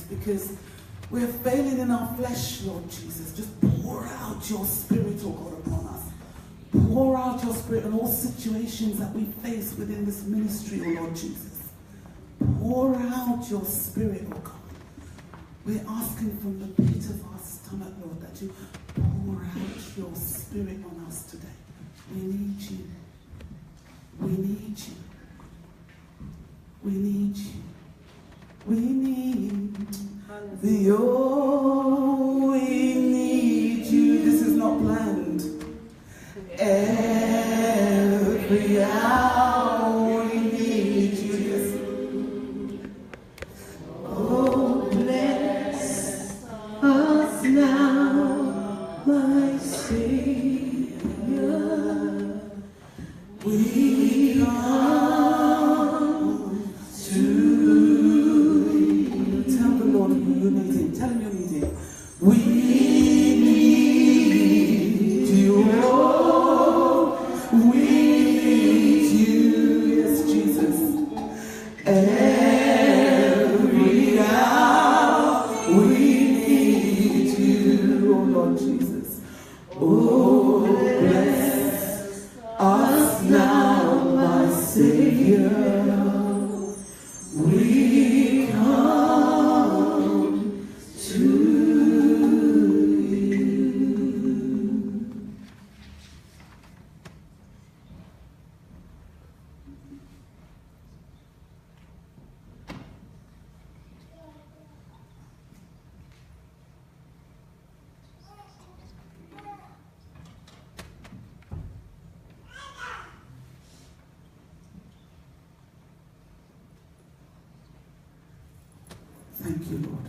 Because we're failing in our flesh, Lord Jesus. Just pour out your spirit, oh God, upon us. Pour out your spirit in all situations that we face within this ministry, oh Lord Jesus. Pour out your spirit, oh God. We're asking from the pit of our stomach, Lord, that you pour out your spirit on us today. We need you. We need you. We need you. We need the oh, we need you. This is not planned. Every hour we need you. Yes. Oh, bless us now, my Savior. We come to tell the Lord who you need him. Tell him you need him. We need you, Lord. Thank you, Lord.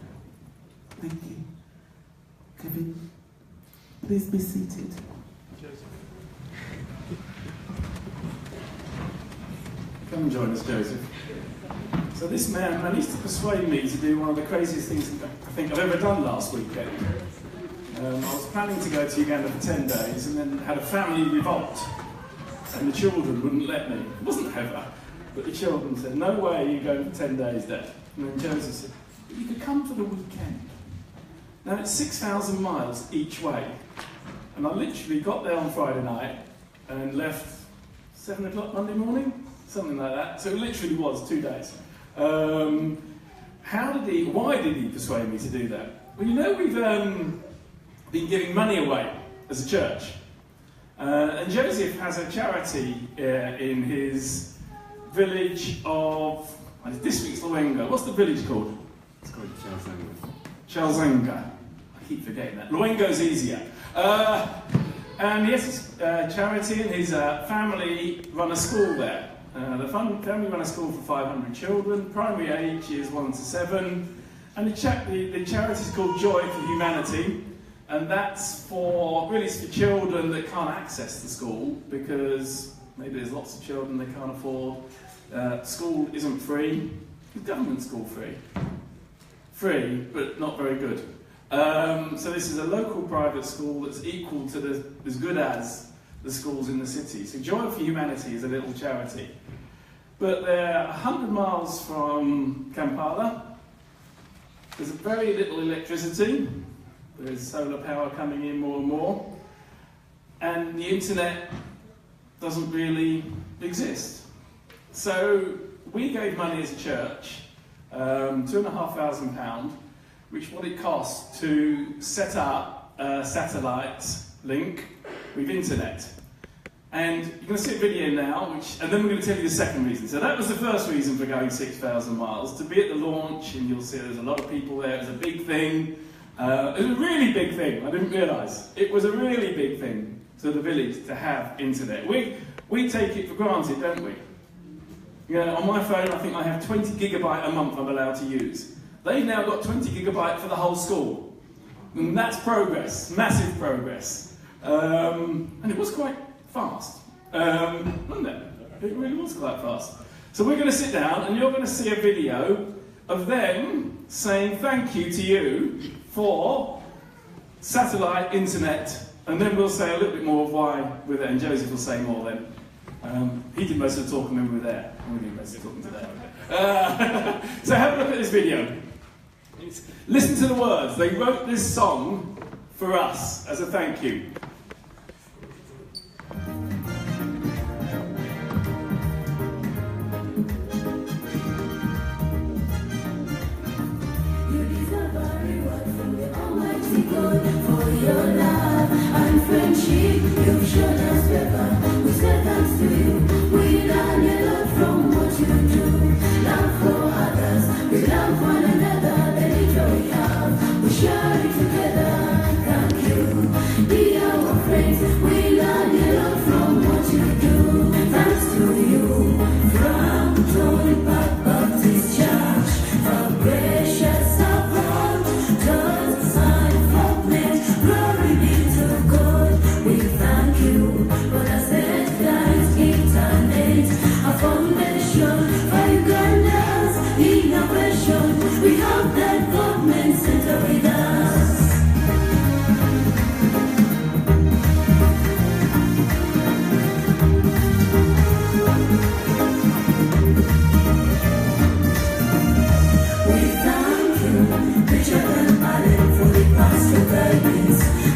Thank you. Kevin, please be seated. Come and join us, Joseph. So this man managed to persuade me to do one of the craziest things I think I've ever done last weekend. I was planning to go to Uganda for 10 days and then had a family revolt. And the children wouldn't let me. It wasn't ever, but the children said, no way you're going for 10 days there. And then Joseph said, but you could come for the weekend. Now it's 6,000 miles each way. And I literally got there on Friday night and left 7 o'clock Monday morning, something like that. So it literally was 2 days. Why did he persuade me to do that? Well, you know, we've been giving money away as a church. And Joseph has a charity in his village of, his district's Luenga. What's the village called? It's called Chalzenga. I keep forgetting that. Luengo's easier. And he has a charity, and his family run a school there. The family run a school for 500 children. Primary age is 1 to 7. And the charity is called Joy for Humanity. And that's for children that can't access the school because maybe there's lots of children they can't afford. School isn't free. Is government school free? Free, but not very good. So this is a local private school that's equal to as good as the schools in the city. So Joy for Humanity is a little charity. But they're 100 miles from Kampala. There's very little electricity. There's solar power coming in more and more. And the internet doesn't really exist. So we gave money as a church, £2,500, which is what it costs to set up a satellite link with internet. And you're going to see a video now, and then we're going to tell you the second reason. So that was the first reason for going 6,000 miles, to be at the launch, and you'll see there's a lot of people there. It was a big thing. It was a really big thing. I didn't realise. It was a really big thing to the village to have internet. We take it for granted, don't we? You know, on my phone, I think I have 20 gigabyte a month I'm allowed to use. They've now got 20 gigabyte for the whole school. And that's progress, massive progress. And it was quite fast, wasn't it? It really was quite fast. So we're going to sit down and you're going to see a video of them saying thank you to you for satellite internet, and then we'll say a little bit more of why we're there, and Joseph will say more then. He did most of the talking when we were there. We did most of the talking today. So have a look at this video. Listen to the words. They wrote this song for us as a thank you. For your love and friendship, you've shown us favor. We say thanks to you. We learn a lot from what you do. Love for others, we love one another. The little we have, we share it together. Thank you, be our friends. We learn a lot from what you do. Thanks to you, from Tony Baptist Church, for gracious support. God's sign for men, glory be to God. We thank you for the steadfast internet, a foundation for Uganda's innovation. We have that government center with us.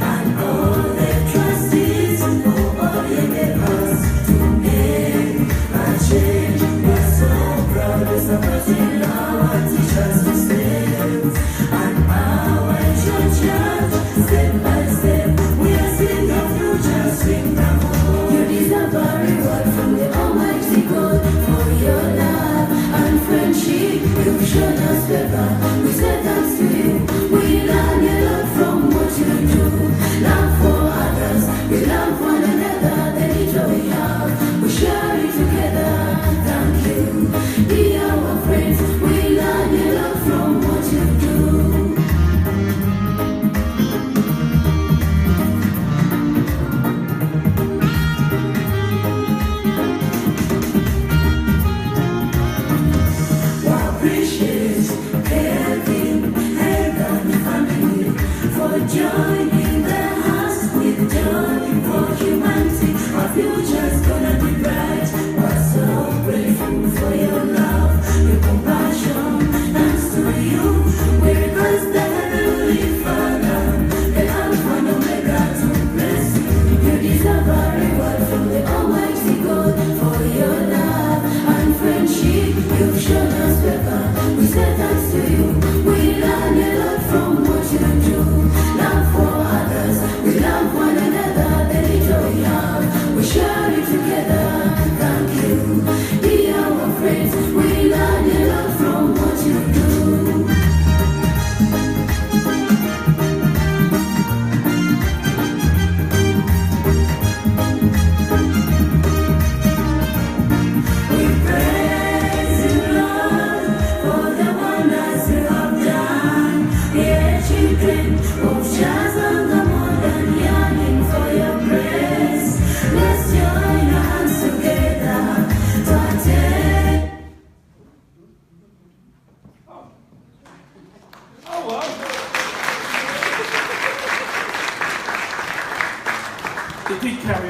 And all their trustees for all your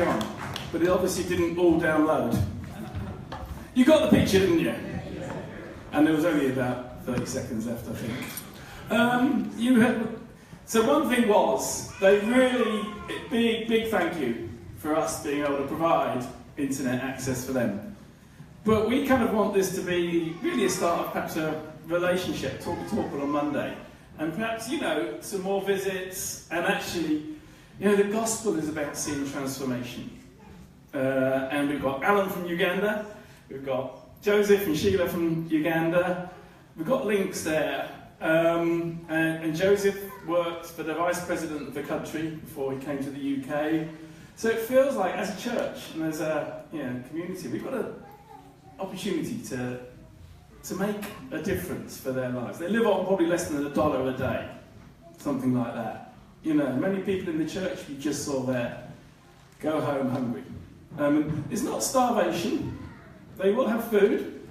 on, but it obviously didn't all download. You got the picture, didn't you? And there was only about 30 seconds left, I think. So one thing was, they really, big thank you for us being able to provide internet access for them. But we kind of want this to be really a start of perhaps a relationship, talk on Monday. And perhaps, you know, some more visits, and actually, you know, the gospel is about seeing transformation. And we've got Alan from Uganda, we've got Joseph and Sheila from Uganda, we've got links there. And Joseph worked for the vice president of the country before he came to the UK. So it feels like, as a church and as a community, we've got an opportunity to make a difference for their lives. They live on probably less than $1 a day, something like that. You know, many people in the church you just saw there go home hungry. It's not starvation. They will have food.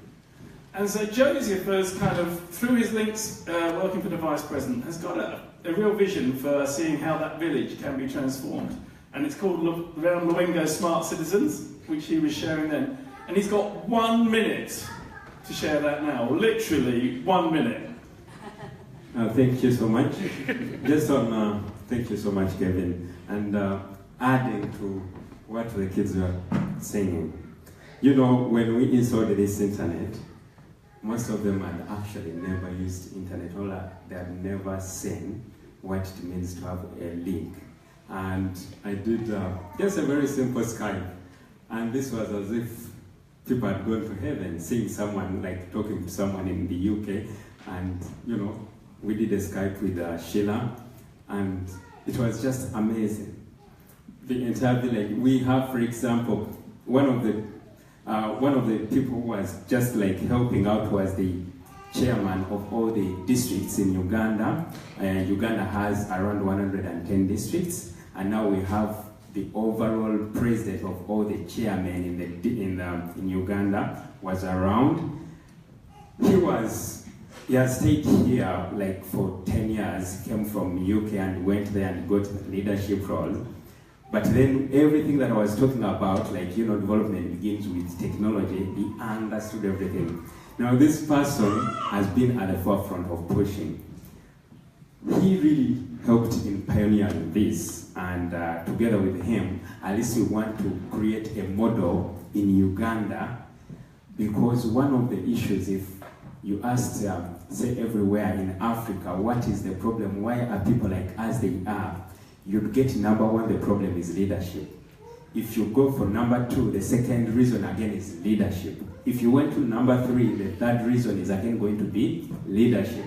And so Joseph has kind of, through his links working for the Vice President, has got a real vision for seeing how that village can be transformed. And it's called Around Lwingo Smart Citizens, which he was sharing then. And he's got 1 minute to share that now, literally 1 minute. Thank you so much. Thank you so much, Kevin. And adding to what the kids were saying, you know, when we installed this internet, most of them had actually never used internet, or they had never seen what it means to have a link. And I did just a very simple Skype, and this was as if people had gone to heaven, seeing someone, like talking to someone in the UK, and you know, we did a Skype with Sheila, and it was just amazing. The entire village, we have, for example, one of the people who was just like helping out was the chairman of all the districts in Uganda. Uganda has around 110 districts, and now we have the overall president of all the chairmen in Uganda was around. He has stayed here like for 10 years, came from UK and went there and got a leadership role. But then everything that I was talking about, like, you know, development begins with technology. He understood everything. Now this person has been at the forefront of pushing. He really helped in pioneering this, and together with him, at least we want to create a model in Uganda, because one of the issues, if you ask, say everywhere in Africa, what is the problem? Why are people like us they are? You'd get number one, the problem is leadership. If you go for number two, the second reason again is leadership. If you went to number three, the third reason is again going to be leadership.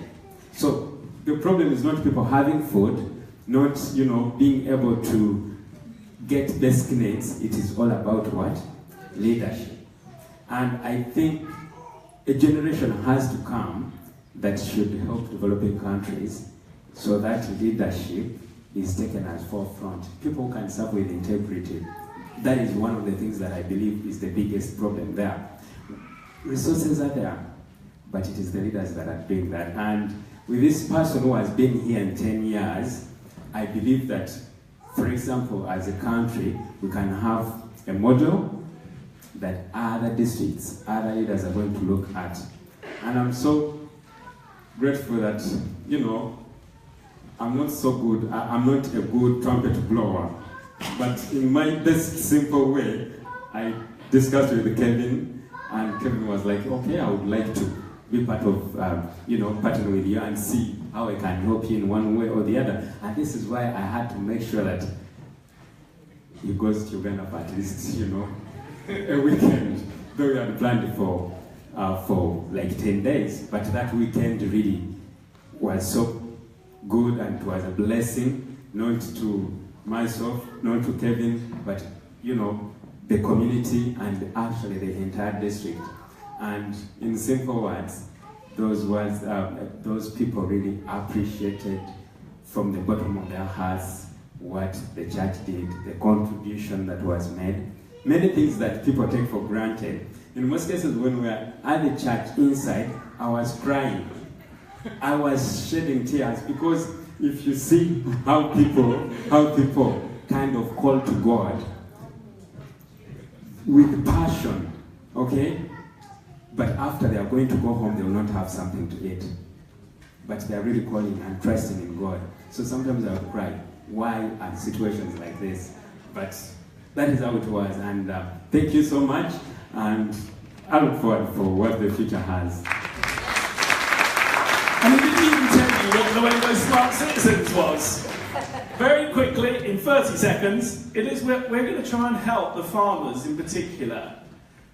So the problem is not people having food, not, you know, being able to get basic needs. It is all about what? Leadership. And I think a generation has to come that should help developing countries so that leadership is taken as forefront. People can serve with integrity. That is one of the things that I believe is the biggest problem there. Resources are there, but it is the leaders that are doing that. And with this person who has been here in 10 years, I believe that, for example, as a country, we can have a model that other districts, other leaders are going to look at. And I'm so grateful that, you know, I'm not so good, I'm not a good trumpet blower, but in my best simple way, I discussed with Kevin, and Kevin was like, okay, I would like to be part of, you know, partner with you and see how I can help you in one way or the other. And this is why I had to make sure that he goes to Uganda for at least, you know, a weekend, though we had planned for like 10 days, but that weekend really was so good, and it was a blessing, not to myself, not to Kevin, but, you know, the community and actually the entire district. And in simple words, those people really appreciated from the bottom of their hearts what the church did, the contribution that was made. Many things that people take for granted. In most cases, when we were at the church inside, I was crying. I was shedding tears, because if you see how people kind of call to God, with passion, okay? But after they are going to go home, they will not have something to eat. But they are really calling and trusting in God. So sometimes I would cry, why are situations like this? But that is how it was. And thank you so much. And I look forward for what the future has. And he didn't even tell you what the way those smart citizens was. Very quickly, in 30 seconds, we're going to try and help the farmers in particular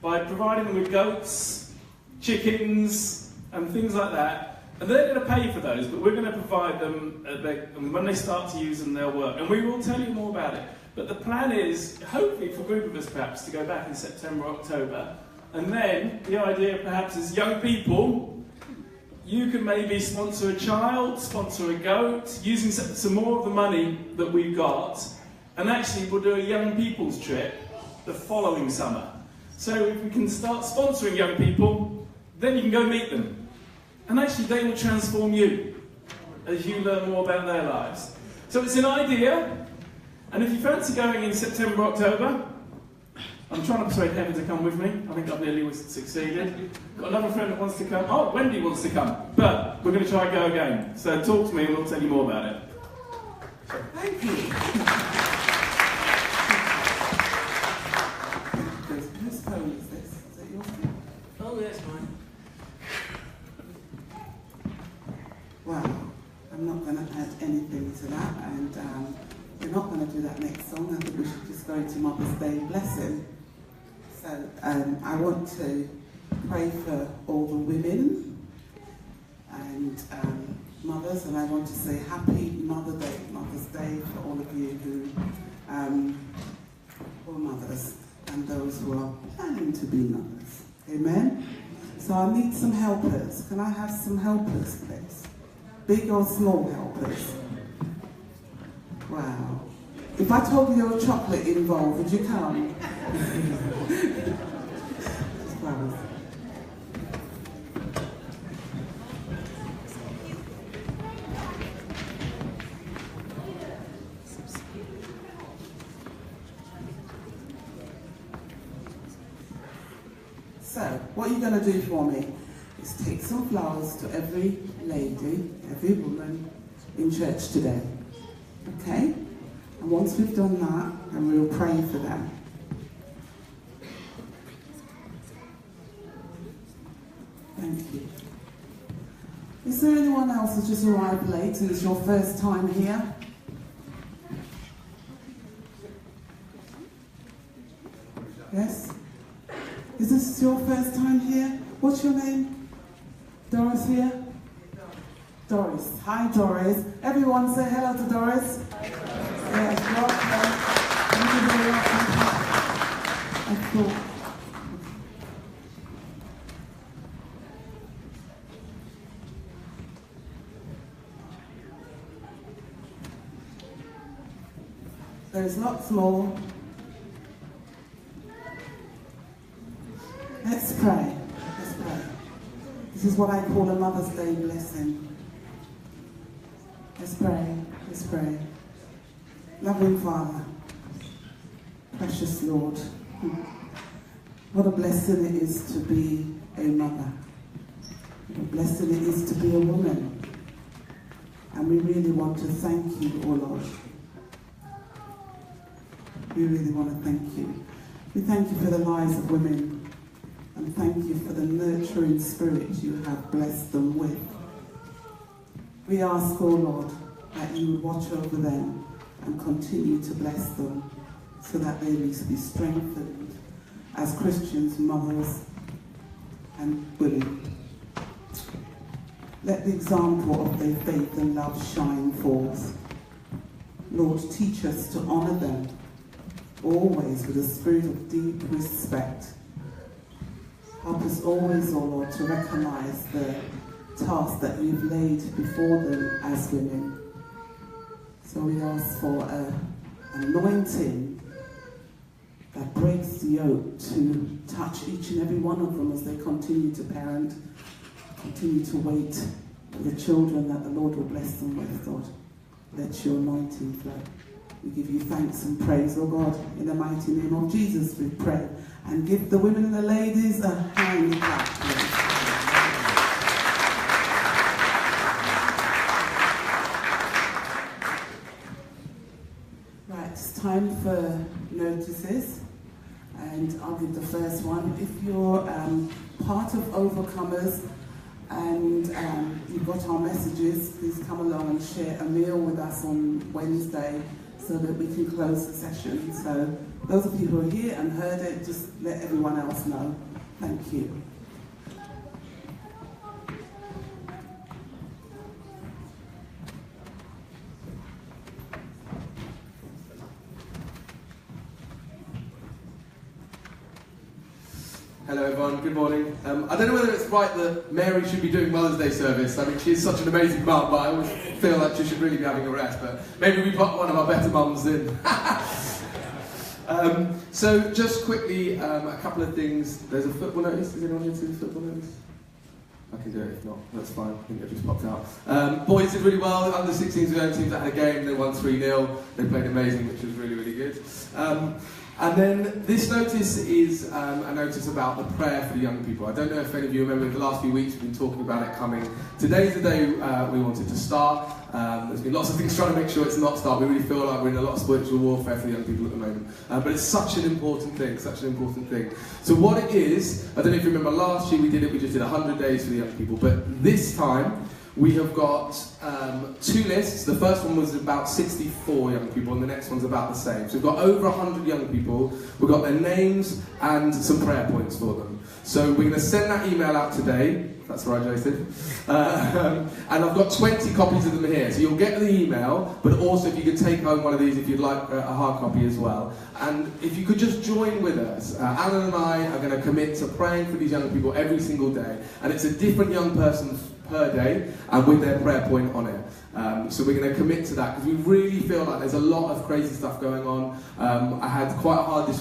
by providing them with goats, chickens, and things like that. And they're going to pay for those, but we're going to provide them, and when they start to use them, they'll work. And we will tell you more about it. But the plan is, hopefully for a group of us perhaps, to go back in September, October. And then the idea perhaps is young people, you can maybe sponsor a child, sponsor a goat, using some more of the money that we've got, and actually we'll do a young people's trip the following summer. So if we can start sponsoring young people, then you can go meet them. And actually they will transform you as you learn more about their lives. So it's an idea, and if you fancy going in September, October, I'm trying to persuade Heather to come with me. I think I've nearly succeeded. Got another friend that wants to come. Oh, Wendy wants to come. But we're going to try and go again. So talk to me and we'll tell you more about it. Thank you. Whose phone is this? Is it yours? Oh, yes, mine. Wow. I'm not going to add anything to that. And we're not going to do that next song. I think we should just go into Mother's Day blessing. So I want to pray for all the women and mothers, and I want to say Happy Mother's Day for all of you who are mothers and those who are planning to be mothers. Amen? So I need some helpers. Can I have some helpers, please? Big or small helpers? Wow. If I told you there were chocolate involved, would you come? So, what you're going to do for me is take some flowers to every lady, every woman in church today. Okay? And once we've done that, then we'll pray for them. Thank you. Is there anyone else who's just arrived late and it's your first time here? Yes? Is this your first time here? What's your name? Doris here? Doris. Hi, Doris. Everyone say hello to Doris. Yes, welcome. Thank you very much. I thought. There's lots more. Let's pray. Let's pray. This is what I call a Mother's Day blessing. Let's pray. Let's pray. Loving Father, precious Lord, what a blessing it is to be a mother. What a blessing it is to be a woman. And we really want to thank you, oh Lord. We really want to thank you. We thank you for the lives of women. And thank you for the nurturing spirit you have blessed them with. We ask, oh Lord, that you would watch over them and continue to bless them so that they may be strengthened as Christians, mothers, and women. Let the example of their faith and love shine forth. Lord, teach us to honour them always with a spirit of deep respect. Help us always, oh Lord, to recognise the task that you've laid before them as women. So we ask for an anointing that breaks the yoke to touch each and every one of them as they continue to parent, continue to wait for the children that the Lord will bless them with, Lord. Let your anointing flow. We give you thanks and praise, oh God, in the mighty name of Jesus we pray. And give the women and the ladies a hand clap, please. Right, it's time for notices. And I'll give the first one. If you're part of Overcomers and you've got our messages, please come along and share a meal with us on Wednesday so that we can close the session. So those of you who are here and heard it, just let everyone else know. Thank you. Hello everyone, good morning. I don't know whether it's right that Mary should be doing Mother's Day service. I mean, she's such an amazing mum, but I always feel like she should really be having a rest. But maybe we put one of our better mums in. So just quickly, a couple of things. There's a football notice. Is anyone here to see the football notice? I can do it, if not, that's fine. I think it just popped out. Boys did really well. Under 16s, we own teams that had a game. They won 3-0. They played amazing, which was really, really good. And then this notice is a notice about the prayer for the young people. I don't know if any of you remember the last few weeks we've been talking about it coming. Today's the day we wanted to start. There's been lots of things trying to make sure it's not start. We really feel like we're in a lot of spiritual warfare for the young people at the moment. But it's such an important thing, such an important thing. So what it is, I don't know if you remember last year we did it, we just did 100 days for the young people. But this time, we have got two lists. The first one was about 64 young people, and the next one's about the same. So we've got over 100 young people. We've got their names and some prayer points for them. So we're going to send that email out today. That's right, Joseph. And I've got 20 copies of them here. So you'll get the email, but also if you could take home one of these if you'd like a hard copy as well. And if you could just join with us. Alan and I are going to commit to praying for these young people every single day. And it's a different young person per day and with their prayer point on it. So we're going to commit to that because we really feel like there's a lot of crazy stuff going on. I had quite a hard week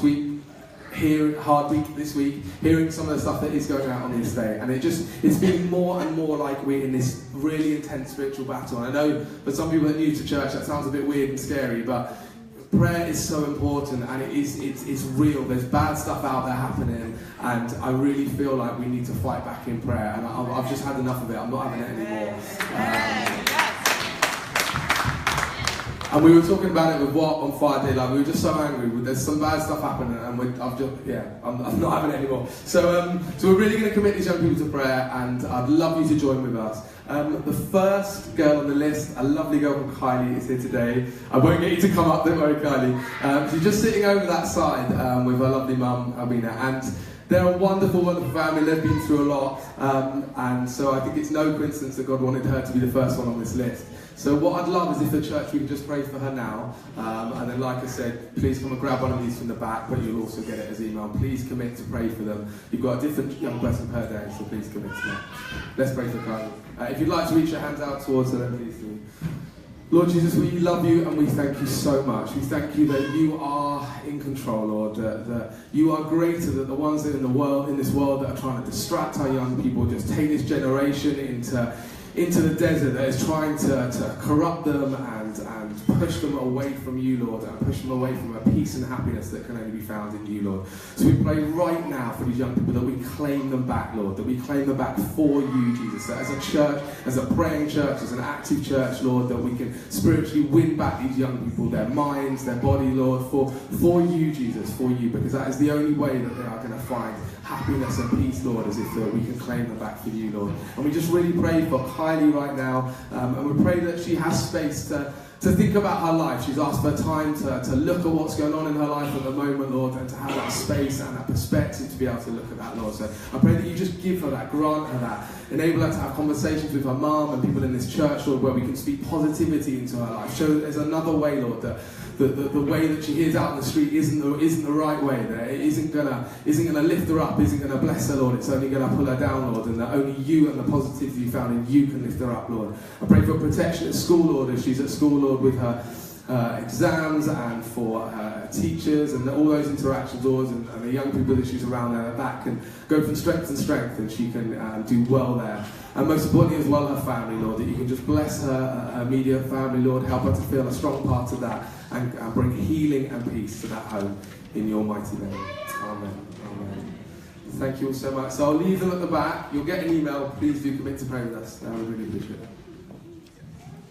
this week, hearing some of the stuff that is going out on the estate, and it's feeling more and more like we're in this really intense spiritual battle. And I know for some people that are new to church that sounds a bit weird and scary, but prayer is so important, and it's real. There's bad stuff out there happening, and I really feel like we need to fight back in prayer, and I've just had enough of it. I'm not having it anymore. And we were talking about it with what on Friday, like we were just so angry. There's some bad stuff happening, and I'm not having it anymore. So we're really going to commit these young people to prayer, and I'd love you to join with us. The first girl on the list, a lovely girl called Kylie, is here today. I won't get you to come up, don't worry, Kylie. She's just sitting over that side with her lovely mum, Albina, and they're a wonderful, wonderful family. They've been through a lot, and so I think it's no coincidence that God wanted her to be the first one on this list. So what I'd love is if the church, we can just pray for her now, and then like I said, please come and grab one of these from the back, but you'll also get it as email. Please commit to pray for them. You've got a different young person per day, so please commit to that. Let's pray for Kylie. If you'd like to reach your hands out towards her, then please do. Lord Jesus, we love you and we thank you so much. We thank you that you are in control, Lord, that you are greater than the ones that in this world that are trying to distract our young people, just take this generation into the desert that is trying to corrupt them and push them away from you, Lord, and push them away from a peace and happiness that can only be found in you, Lord. So we pray right now for these young people that we claim them back, Lord, that we claim them back for you, Jesus, that as a church, as a praying church, as an active church, Lord, that we can spiritually win back these young people, their minds, their body, Lord, for you, Jesus, for you, because that is the only way that they are going to find happiness and peace, Lord, as if we can claim them back for you, Lord. And we just really pray for Kylie right now, and we pray that she has space to think about her life. She's asked for time to look at what's going on in her life at the moment, Lord, and to have that space and that perspective to be able to look at that, Lord. So I pray that you just give her that, grant her that, enable her to have conversations with her mum and people in this church, Lord, where we can speak positivity into her life. Show that there's another way, Lord, that the way that she hears out in the street isn't the right way. That it isn't gonna lift her up, isn't gonna bless her, Lord. It's only gonna pull her down, Lord, and that only you and the positivity you found in you can lift her up, Lord. I pray for protection at school, Lord, as she's at school, Lord, with her exams and for teachers and all those interactions, Lord, and the young people that she's around there, that can go from strength to strength, and she can do well there. And most importantly as well, her family, Lord, that you can just bless her immediate family, Lord, help her to feel a strong part of that. and bring healing and peace to that home in your mighty name. Amen. Amen. Thank you all so much. So I'll leave them at the back. You'll get an email. Please do commit to pray with us. I would really appreciate it.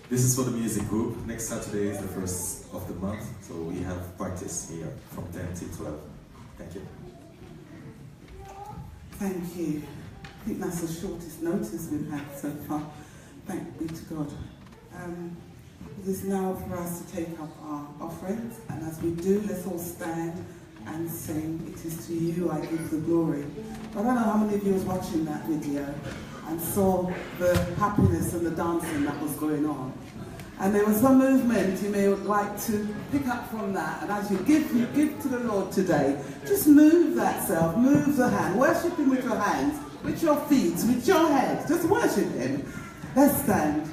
This is for the music group. Next Saturday is the 1st of the month, so we have practice here from 10 to 12. Thank you. Thank you. I think that's the shortest notice we've had so far. Thank be to God. It is now for us to take up our offerings, and as we do, let's all stand and sing, "It is to you I give the glory." I don't know how many of you was watching that video and saw the happiness and the dancing that was going on. And there was some movement you may like to pick up from that, and as you give to the Lord today, just move that self, move the hand, worship Him with your hands, with your feet, with your head, just worship Him. Let's stand.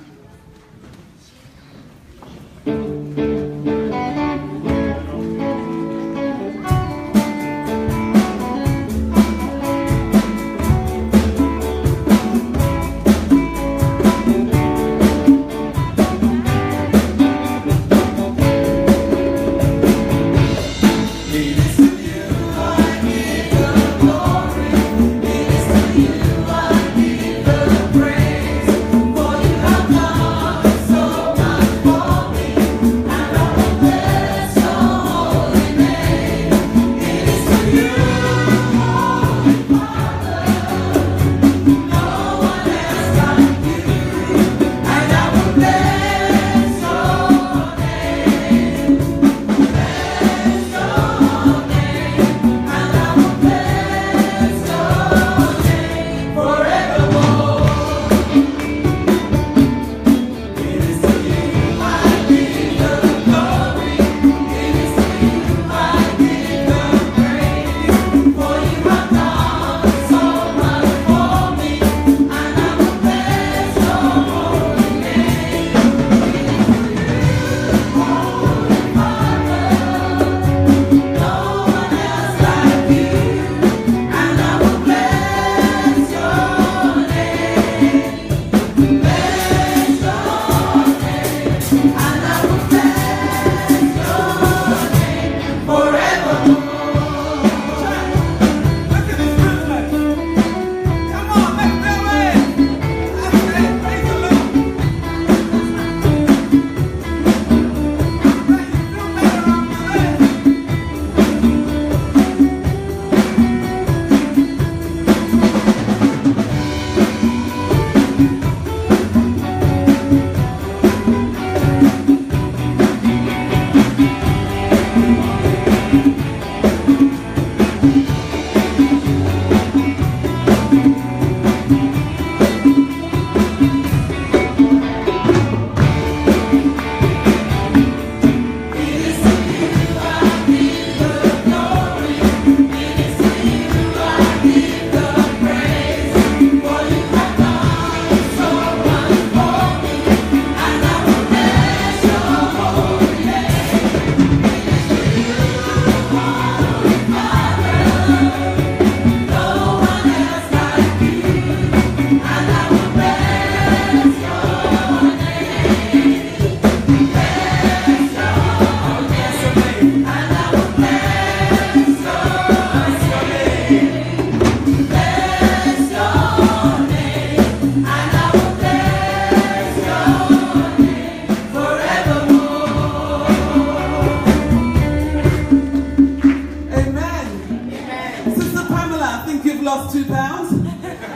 Lost 2 pounds?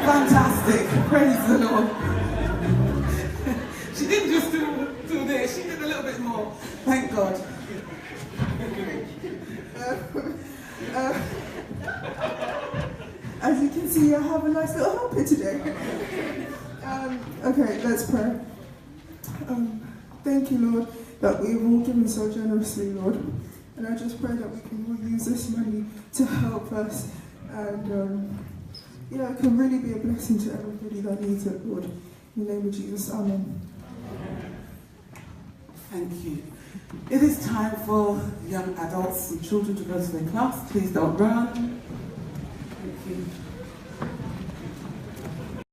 Fantastic. Praise the Lord. She didn't just do this, she did a little bit more. Thank God. As you can see, I have a nice little helper today. Okay, let's pray. Thank you, Lord, that we've all given so generously, Lord. And I just pray that we can all use this money to help us and, it can really be a blessing to everybody that needs it, Lord. In the name of Jesus, amen. Thank you. It is time for young adults and children to go to their class. Please don't run. Thank you.